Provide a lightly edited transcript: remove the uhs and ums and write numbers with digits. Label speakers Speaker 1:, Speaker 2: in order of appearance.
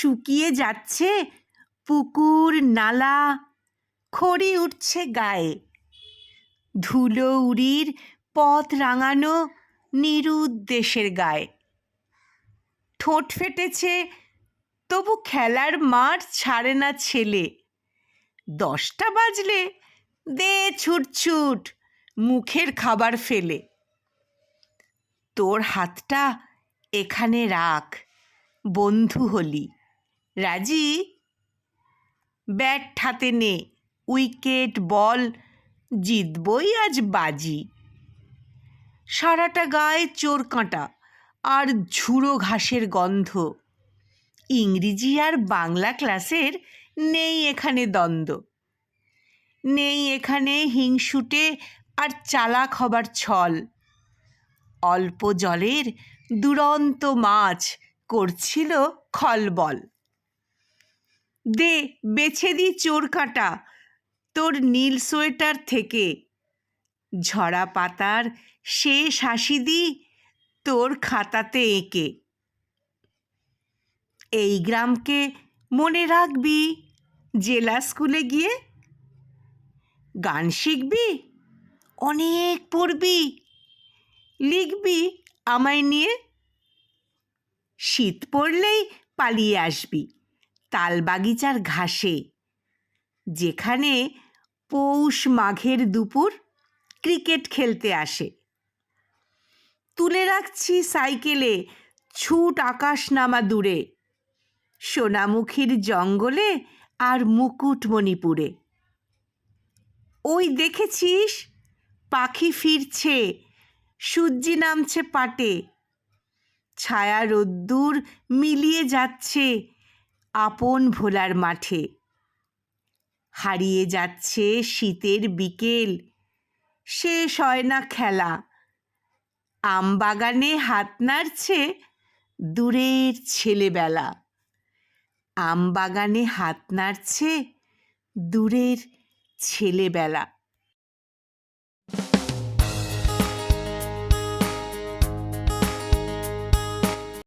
Speaker 1: শুকিয়ে যাচ্ছে পুকুর নালা, খড়ি উঠছে গায়ে, ধুলো উড়ির পথ রাঙানো নিরুদ্দেশের গায়ে। ঠোঁট ফেটেছে তবু খেলার মাঠ ছাড়ে না ছেলে। 10টা বাজলে দে ছুট ছুট মুখের খাবার ফেলে। তোর হাতটা এখানে রাখ, বন্ধু হলি রাজি? ব্যাট হাতে নে, উইকেট বল, জিতবই আজ বাজি। সারাটা গায়ে চোর কাঁটা আর ঝুড়ো ঘাসের গন্ধ। ইংরেজি আর বাংলা ক্লাসের নেই এখানে দ্বন্দ্ব, নেই এখানে হিংসুটে আর চালাক হবার ছল। অল্প জলের দুরন্ত মাছ করছিল খলবল। দে বেছে দি চোর কাঁটা তোর নীল সোয়েটার থেকে, ঝরা পাতার শেষ হাসি দি তোর খাতাতে এঁকে। এই গ্রামকে মনে রাখবি জেলা স্কুলে গিয়ে। গান শিখবি, অনেক পড়বি, লিখবি আমায় নিয়ে। শীত পড়লেই পালিয়ে আসবি তাল বাগিচার ঘাসে, যেখানে পৌষ মাঘের দুপুর ক্রিকেট খেলতে আসে। তুলে রাখছি সাইকেলে ছুট আকাশ নামা দূরে, সোনামুখীর জঙ্গলে আর মুকুটমণিপুরে। ওই দেখেছিস পাখি ফিরছে, সূর্যি নামছে পাটে, ছায়া রোদ্দুর মিলিয়ে যাচ্ছে আপন ভোলার মাঠে। হারিয়ে যাচ্ছে শীতের বিকেল, শেষ হয় না খেলা। আমবাগানে হাত নাড়ছে দূরের ছেলেবেলা। আমবাগানে হাত নাড়ছে দূরের ছেলেবেলা।